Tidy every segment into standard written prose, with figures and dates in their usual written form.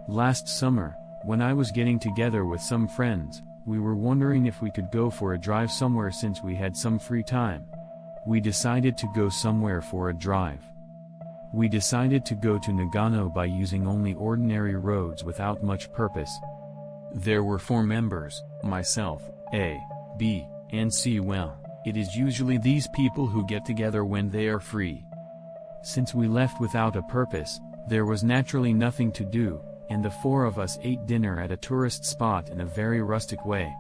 Last summer, when I was getting together with some friends, we were wondering if we could go for a drive somewhere since we had some free time. We decided to go somewhere for a drive. We decided to go to Nagano by using only ordinary roads without much purpose. There were 4 members, myself, A, B, and C. Well, it is usually these people who get together when they are free. Since we left without a purpose, there was naturally nothing to do, and the 4 of us ate dinner at a tourist spot in a very rustic way.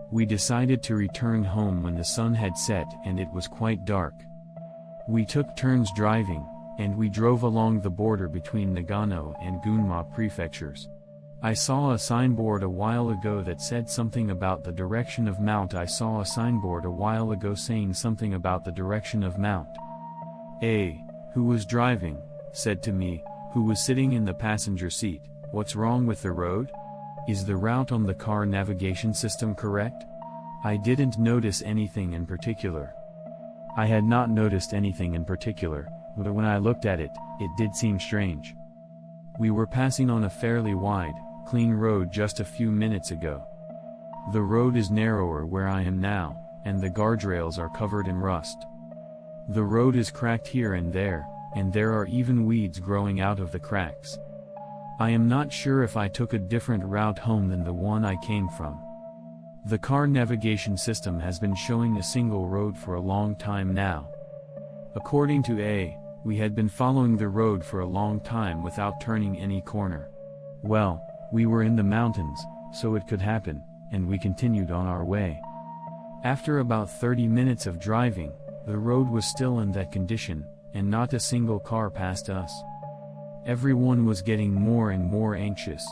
We decided to return home when the sun had set and it was quite dark. We took turns driving, and we drove along the border between Nagano and Gunma prefectures. I saw a signboard a while ago that said something about the direction of Mount. I saw a signboard a while ago saying something about the direction of Mount. A, who was driving, said to me, who was sitting in the passenger seat, "What's wrong with the road? Is the route on the car navigation system correct?" I didn't notice anything in particular. I had not noticed anything in particular, but when I looked at it, it did seem strange. We were passing on a fairly wide, clean road just a few minutes ago. The road is narrower where I am now, and the guardrails are covered in rust. The road is cracked here and there are even weeds growing out of the cracks. I am not sure if I took a different route home than the one I came from. The car navigation system has been showing a single road for a long time now. According to A, we had been following the road for a long time without turning any corner. Well, we were in the mountains, so it could happen, and we continued on our way. After about 30 minutes of driving, the road was still in that condition, and not a single car passed us. Everyone was getting more and more anxious.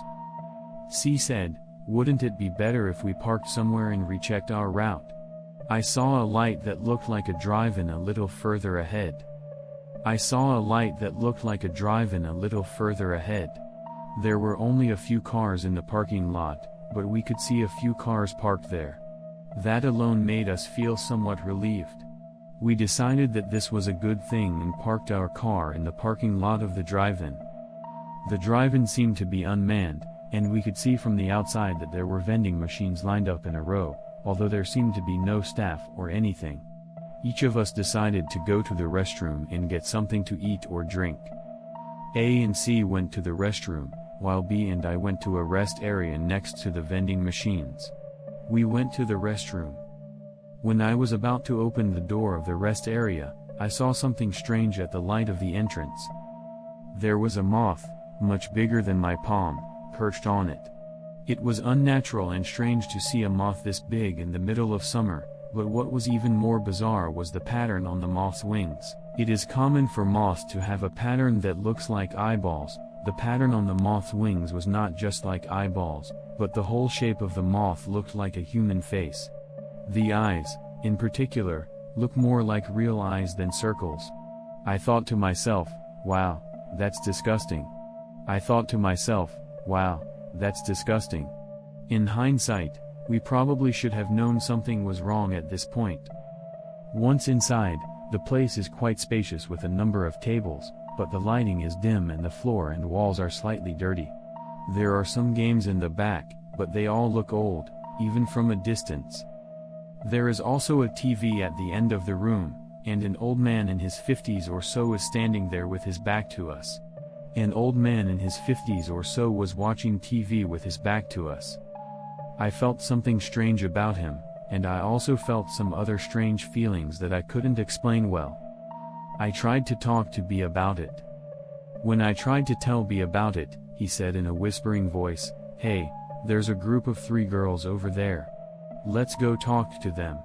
C said, "Wouldn't it be better if we parked somewhere and rechecked our route?" I saw a light that looked like a drive-in a little further ahead. There were only a few cars in the parking lot, but we could see a few cars parked there. That alone made us feel somewhat relieved. We decided that this was a good thing and parked our car in the parking lot of the drive-in. The drive-in seemed to be unmanned, and we could see from the outside that there were vending machines lined up in a row, although there seemed to be no staff or anything. Each of us decided to go to the restroom and get something to eat or drink. A and C went to the restroom, while B and I went to a rest area next to the vending machines. We went to the restroom. When I was about to open the door of the rest area, I saw something strange at the light of the entrance. There was a moth, much bigger than my palm, perched on it. It was unnatural and strange to see a moth this big in the middle of summer, but what was even more bizarre was the pattern on the moth's wings. It is common for moths to have a pattern that looks like eyeballs. The pattern on the moth's wings was not just like eyeballs, but the whole shape of the moth looked like a human face. The eyes, in particular, look more like real eyes than circles. I thought to myself, "Wow, that's disgusting." In hindsight, we probably should have known something was wrong at this point. Once inside, the place is quite spacious with a number of tables, but the lighting is dim and the floor and walls are slightly dirty. There are some games in the back, but they all look old, even from a distance. There is also a TV at the end of the room, and an old man in his 50s or so is standing there with his back to us. An old man in his 50s or so was watching TV with his back to us. I felt something strange about him, and I also felt some other strange feelings that I couldn't explain well. I tried to talk to B about it. When I tried to tell B about it, he said in a whispering voice, "Hey, there's a group of 3 girls over there. Let's go talk to them.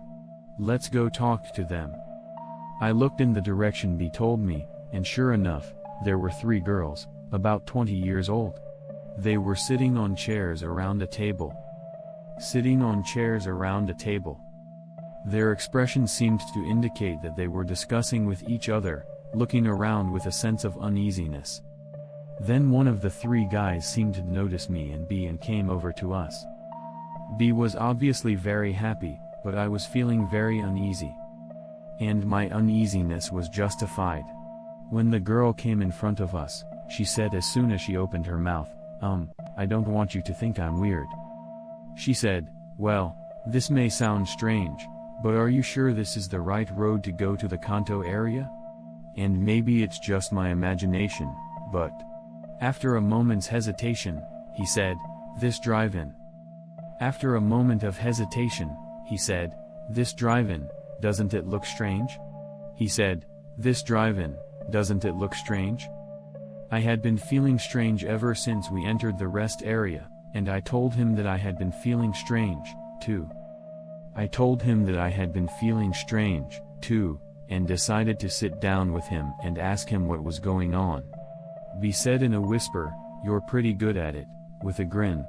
I looked in the direction B told me, and sure enough, there were 3 girls, about 20 years old. They were sitting on chairs around a table. Their expression seemed to indicate that they were discussing with each other, looking around with a sense of uneasiness. Then one of the 3 guys seemed to notice me and B and came over to us. B was obviously very happy, but I was feeling very uneasy. And my uneasiness was justified. When the girl came in front of us, she said as soon as she opened her mouth, I don't want you to think I'm weird. She said, well, this may sound strange, but are you sure this is the right road to go to the Kanto area? And maybe it's just my imagination, but... After a moment's hesitation, he said, this drive-in. After a moment of hesitation, he said, this drive-in, doesn't it look strange? He said, this drive-in, doesn't it look strange? I had been feeling strange ever since we entered the rest area, and I told him that I had been feeling strange, too. I told him that I had been feeling strange, too, and decided to sit down with him and ask him what was going on. B said in a whisper, you're pretty good at it, with a grin.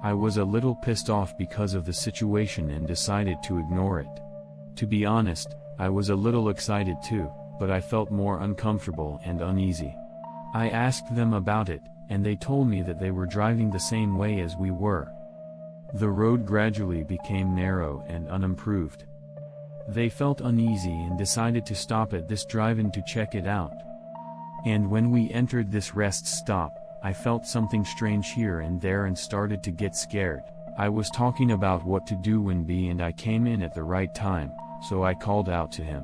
I was a little pissed off because of the situation and decided to ignore it. To be honest, I was a little excited too, but I felt more uncomfortable and uneasy. I asked them about it, and they told me that they were driving the same way as we were. The road gradually became narrow and unimproved. They felt uneasy and decided to stop at this drive-in to check it out. And when we entered this rest stop, I felt something strange here and there and started to get scared. I was talking about what to do when B and I came in at the right time, so I called out to him.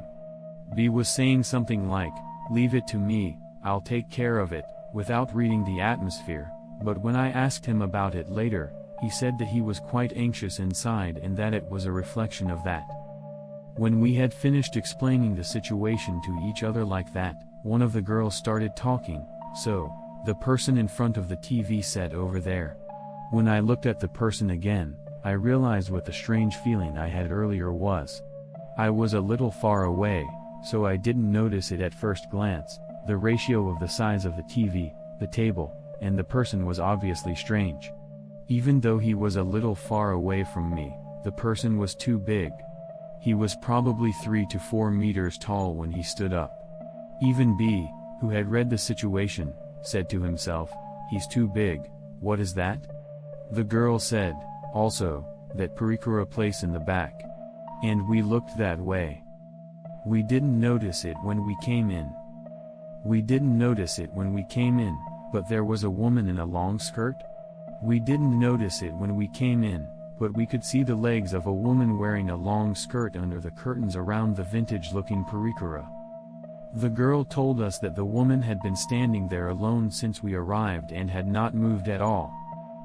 B was saying something like, leave it to me, I'll take care of it, without reading the atmosphere, but when I asked him about it later, he said that he was quite anxious inside and that it was a reflection of that. When we had finished explaining the situation to each other like that, one of the girls started talking, so, the person in front of the TV set over there. When I looked at the person again, I realized what the strange feeling I had earlier was. I was a little far away, so I didn't notice it at first glance. The ratio of the size of the TV, the table, and the person was obviously strange. Even though he was a little far away from me, the person was too big. He was probably 3 to 4 meters tall when he stood up. Even B, who had read the situation, said to himself, he's too big, what is that? The girl said, also, that Parikura place in the back. And we looked that way. We didn't notice it when we came in. We didn't notice it when we came in, but there was a woman in a long skirt. We didn't notice it when we came in, but we could see the legs of a woman wearing a long skirt under the curtains around the vintage-looking Parikura. The girl told us that the woman had been standing there alone since we arrived and had not moved at all.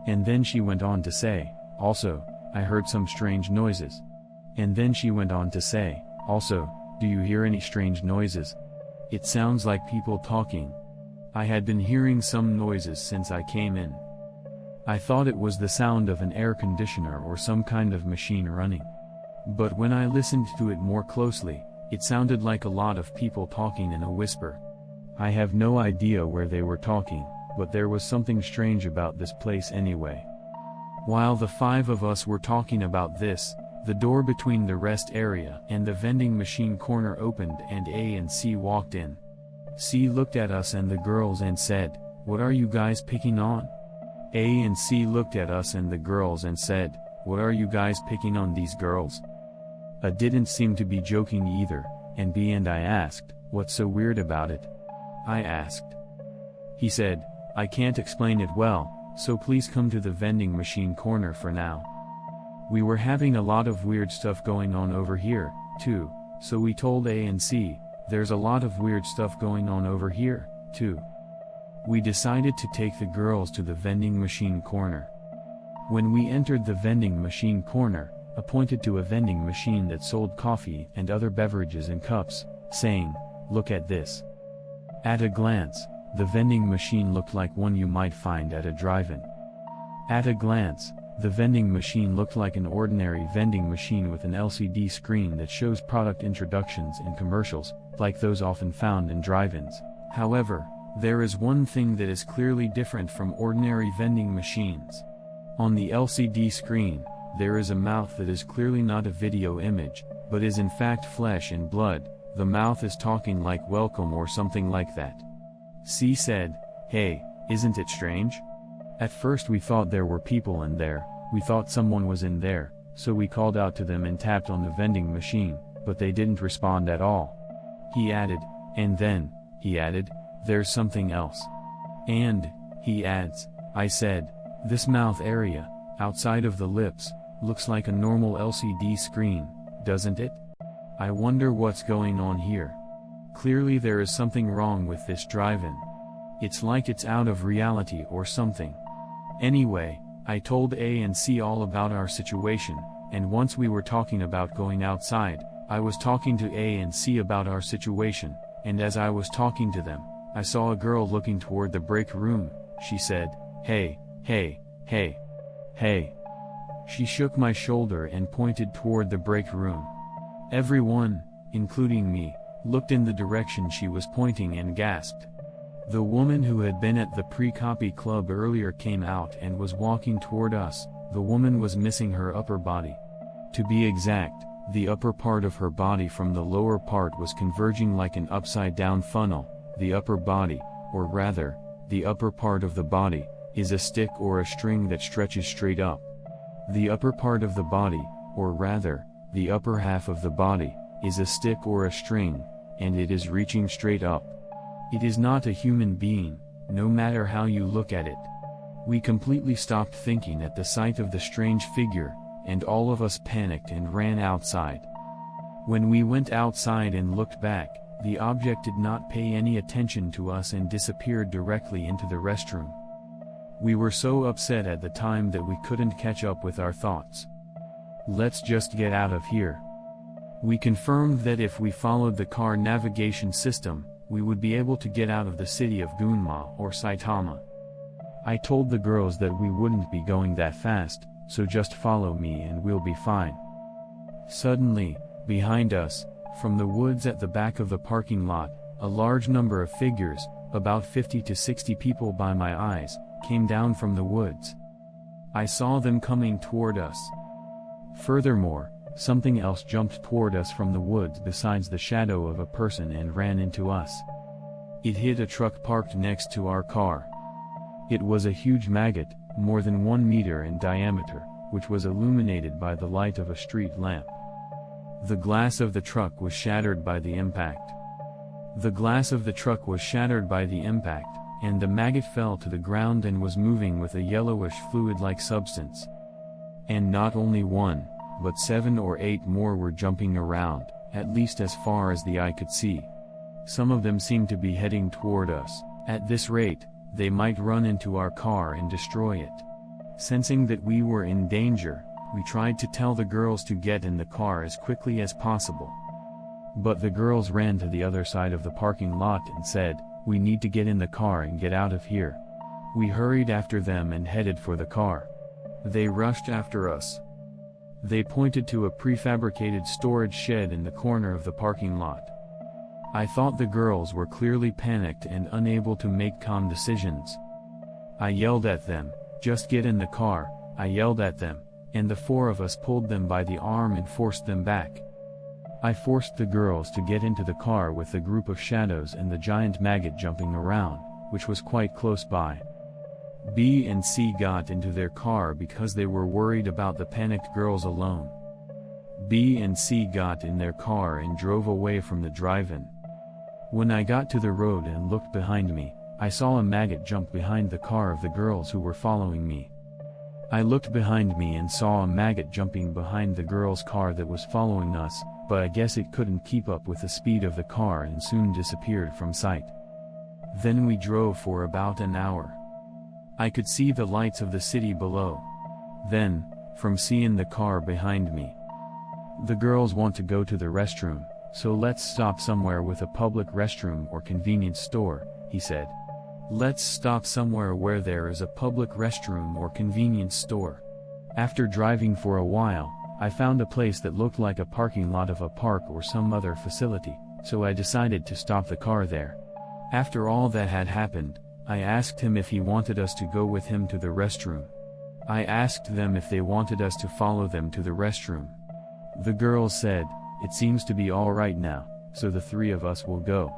And then she went on to say, also, I heard some strange noises. And then she went on to say, also, do you hear any strange noises? It sounds like people talking. I had been hearing some noises since I came in. I thought it was the sound of an air conditioner or some kind of machine running. But when I listened to it more closely, it sounded like a lot of people talking in a whisper. I have no idea where they were talking, but there was something strange about this place anyway. While the 5 of us were talking about this, the door between the rest area and the vending machine corner opened and A and C walked in. C looked at us and the girls and said, what are you guys picking on? A and C looked at us and the girls and said, what are you guys picking on these girls? A didn't seem to be joking either, and B and I asked, what's so weird about it? I asked. He said, I can't explain it well, so please come to the vending machine corner for now. We were having a lot of weird stuff going on over here, too, so we told A and C, there's a lot of weird stuff going on over here, too. We decided to take the girls to the vending machine corner. When we entered the vending machine corner, I pointed to a vending machine that sold coffee and other beverages in cups, saying, look at this. At a glance, the vending machine looked like one you might find at a drive-in. At a glance, the vending machine looked like an ordinary vending machine with an LCD screen that shows product introductions and commercials, like those often found in drive-ins. However, there is one thing that is clearly different from ordinary vending machines. On the LCD screen, there is a mouth that is clearly not a video image, but is in fact flesh and blood. The mouth is talking like welcome or something like that. C said, hey, isn't it strange? At first we thought there were people in there, we thought someone was in there, so we called out to them and tapped on the vending machine, but they didn't respond at all. He added, and then, he added, there's something else. And, he adds, I said, "This mouth area, outside of the lips, looks like a normal LCD screen, doesn't it? I wonder what's going on here. Clearly there is something wrong with this drive-in. It's like it's out of reality or something." Anyway, I told A and C all about our situation, and once we were talking about going outside, I was talking to A and C about our situation, and as I was talking to them, I saw a girl looking toward the break room. She said, "Hey, hey, hey, hey." She shook my shoulder and pointed toward the break room. Everyone, including me, looked in the direction she was pointing and gasped. The woman who had been at the pre-copy club earlier came out and was walking toward us. The woman was missing her upper body. To be exact, the upper part of her body from the lower part was converging like an upside-down funnel. The upper body, or rather, the upper part of the body, is a stick or a string that stretches straight up. The upper part of the body, or rather, the upper half of the body, is a stick or a string, and it is reaching straight up. It is not a human being, no matter how you look at it. We completely stopped thinking at the sight of the strange figure, and all of us panicked and ran outside. When we went outside and looked back, the object did not pay any attention to us and disappeared directly into the restroom. We were so upset at the time that we couldn't catch up with our thoughts. Let's just get out of here. We confirmed that if we followed the car navigation system, we would be able to get out of the city of Gunma or Saitama. I told the girls that we wouldn't be going that fast, so just follow me and we'll be fine. Suddenly, behind us, from the woods at the back of the parking lot, a large number of figures, about 50 to 60 people by my eyes, came down from the woods. I saw them coming toward us. Furthermore, something else jumped toward us from the woods besides the shadow of a person and ran into us. It hit a truck parked next to our car. It was a huge maggot, more than 1 meter in diameter, which was illuminated by the light of a street lamp. The glass of the truck was shattered by the impact. The glass of the truck was shattered by the impact, and the maggot fell to the ground and was moving with a yellowish fluid-like substance. And not only one, but 7 or 8 more were jumping around, at least as far as the eye could see. Some of them seemed to be heading toward us. At this rate, they might run into our car and destroy it. Sensing that we were in danger, we tried to tell the girls to get in the car as quickly as possible. But the girls ran to the other side of the parking lot and said, "We need to get in the car and get out of here." We hurried after them and headed for the car. They rushed after us. They pointed to a prefabricated storage shed in the corner of the parking lot. I thought the girls were clearly panicked and unable to make calm decisions. I yelled at them, "Just get in the car," I yelled at them, and the 4 of us pulled them by the arm and forced them back. I forced the girls to get into the car with the group of shadows and the giant maggot jumping around, which was quite close by. B and C got into their car because they were worried about the panicked girls alone. B and C got in their car and drove away from the drive-in. When I got to the road and looked behind me, I saw a maggot jump behind the car of the girls who were following me. I looked behind me and saw a maggot jumping behind the girls' car that was following us, but I guess it couldn't keep up with the speed of the car and soon disappeared from sight. Then we drove for about an hour. I could see the lights of the city below. Then, from C in the car behind me. "The girls want to go to the restroom, so let's stop somewhere with a public restroom or convenience store," he said. "Let's stop somewhere where there is a public restroom or convenience store." After driving for a while, I found a place that looked like a parking lot of a park or some other facility, so I decided to stop the car there. After all that had happened, I asked him if he wanted us to go with him to the restroom. I asked them if they wanted us to follow them to the restroom. The girls said, "It seems to be all right now, so the 3 of us will go."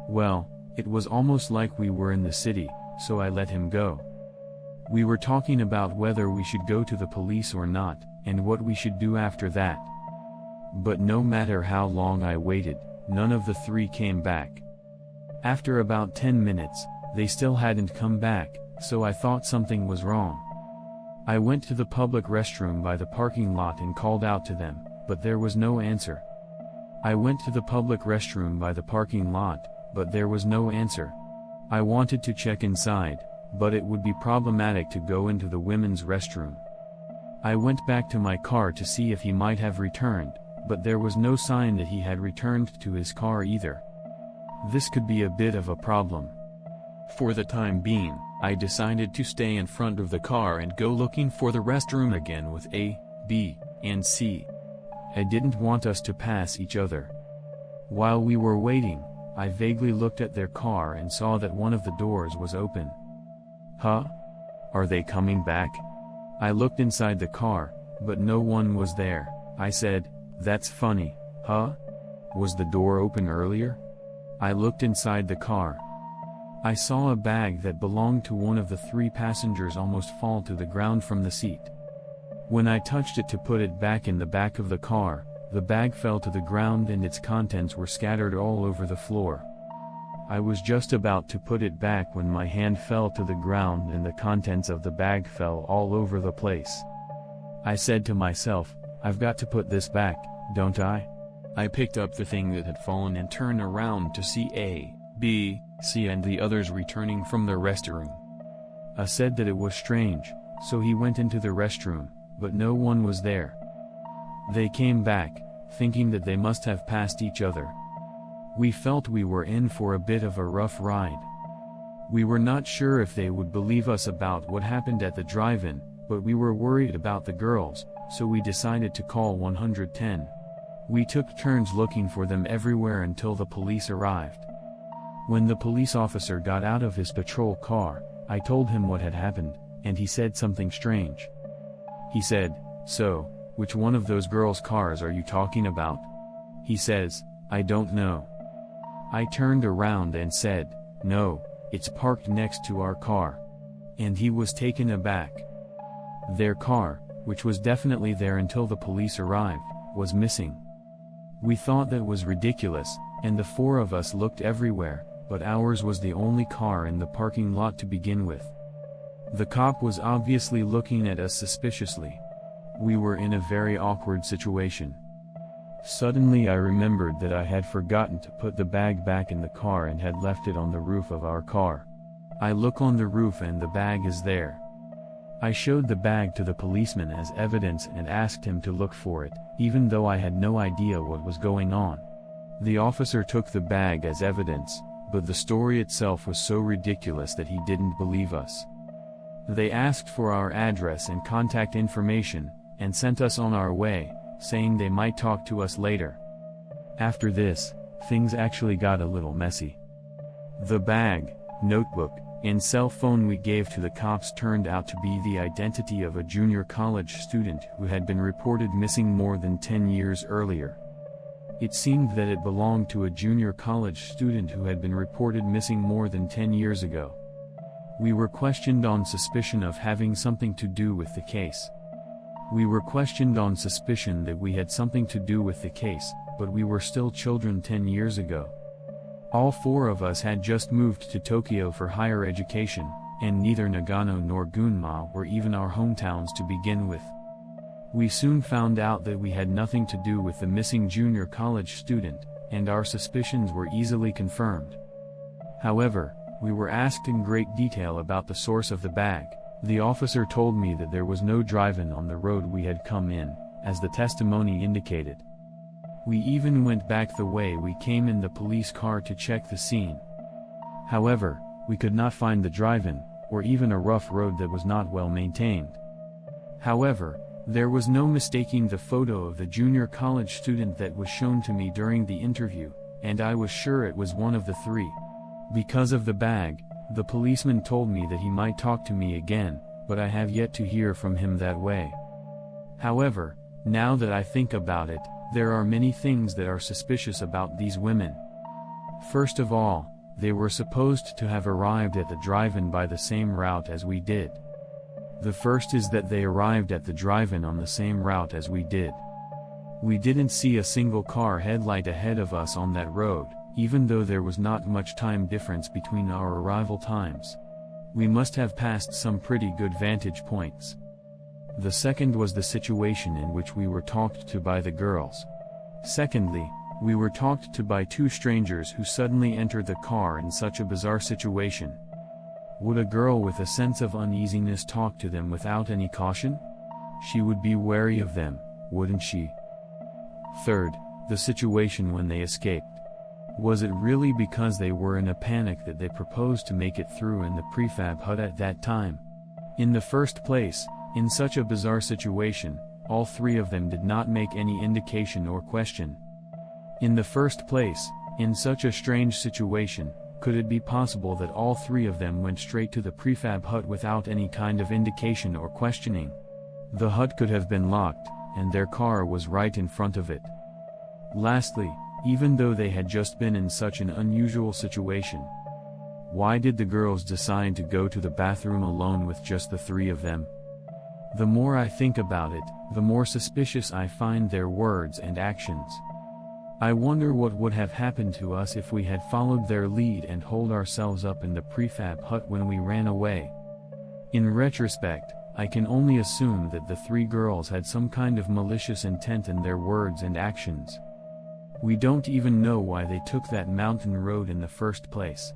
Well, it was almost like we were in the city, so I let him go. We were talking about whether we should go to the police or not, and what we should do after that. But no matter how long I waited, none of the 3 came back. After about 10 minutes, they still hadn't come back, so I thought something was wrong. I went to the public restroom by the parking lot and called out to them, but there was no answer. I went to the public restroom by the parking lot, but there was no answer. I wanted to check inside, but it would be problematic to go into the women's restroom. I went back to my car to see if he might have returned, but there was no sign that he had returned to his car either. This could be a bit of a problem. For the time being, I decided to stay in front of the car and go looking for the restroom again with A, B, and C. I didn't want us to pass each other. While we were waiting, I vaguely looked at their car and saw that one of the doors was open. Huh? Are they coming back? I looked inside the car, but no one was there. I said, "That's funny, huh? Was the door open earlier?" I looked inside the car. I saw a bag that belonged to one of the 3 passengers almost fall to the ground from the seat. When I touched it to put it back in the back of the car, the bag fell to the ground and its contents were scattered all over the floor. I was just about to put it back when my hand fell to the ground and the contents of the bag fell all over the place. I said to myself, "I've got to put this back, don't I?" I picked up the thing that had fallen and turned around to see A, B, C and the others returning from the restroom. I said that it was strange, so he went into the restroom, but no one was there. They came back, thinking that they must have passed each other. We felt we were in for a bit of a rough ride. We were not sure if they would believe us about what happened at the drive-in, but we were worried about the girls, so we decided to call 110. We took turns looking for them everywhere until the police arrived. When the police officer got out of his patrol car, I told him what had happened, and he said something strange. He said, "So, which one of those girls' cars are you talking about?" He says, "I don't know." I turned around and said, "No, it's parked next to our car." And he was taken aback. Their car, which was definitely there until the police arrived, was missing. We thought that was ridiculous, and the 4 of us looked everywhere, but ours was the only car in the parking lot to begin with. The cop was obviously looking at us suspiciously. We were in a very awkward situation. Suddenly I remembered that I had forgotten to put the bag back in the car and had left it on the roof of our car. I look on the roof and the bag is there. I showed the bag to the policeman as evidence and asked him to look for it, even though I had no idea what was going on. The officer took the bag as evidence, but the story itself was so ridiculous that he didn't believe us. They asked for our address and contact information, and sent us on our way, saying they might talk to us later. After this, things actually got a little messy. The bag, notebook, and cell phone we gave to the cops turned out to be the identity of a junior college student who had been reported missing more than 10 years earlier. It seemed that it belonged to a junior college student who had been reported missing more than 10 years ago. We were questioned on suspicion of having something to do with the case. We were questioned on suspicion that we had something to do with the case, but we were still children 10 years ago. All 4 of us had just moved to Tokyo for higher education, and neither Nagano nor Gunma were even our hometowns to begin with. We soon found out that we had nothing to do with the missing junior college student, and our suspicions were easily confirmed. However, we were asked in great detail about the source of the bag. The officer told me that there was no drive-in on the road we had come in, as the testimony indicated. We even went back the way we came in the police car to check the scene. However, we could not find the drive-in, or even a rough road that was not well maintained. However, there was no mistaking the photo of the junior college student that was shown to me during the interview, and I was sure it was one of the 3. Because of the bag, the policeman told me that he might talk to me again, but I have yet to hear from him that way. However, now that I think about it, there are many things that are suspicious about these women. First of all, they were supposed to have arrived at the drive-in by the same route as we did. The first is that they arrived at the drive-in on the same route as we did. We didn't see a single car headlight ahead of us on that road, even though there was not much time difference between our arrival times. We must have passed some pretty good vantage points. The second was the situation in which we were talked to by the girls. Secondly, we were talked to by two strangers who suddenly entered the car in such a bizarre situation. Would a girl with a sense of uneasiness talk to them without any caution? She would be wary of them, wouldn't she? Third, the situation when they escaped. Was it really because they were in a panic that they proposed to make it through in the prefab hut at that time? In the first place, in such a bizarre situation, all three of them did not make any indication or question. In the first place, in such a strange situation, could it be possible that all three of them went straight to the prefab hut without any kind of indication or questioning? The hut could have been locked, and their car was right in front of it. Lastly, even though they had just been in such an unusual situation, why did the girls decide to go to the bathroom alone with just the three of them? The more I think about it, the more suspicious I find their words and actions. I wonder what would have happened to us if we had followed their lead and holed ourselves up in the prefab hut when we ran away. In retrospect, I can only assume that the three girls had some kind of malicious intent in their words and actions. We don't even know why they took that mountain road in the first place.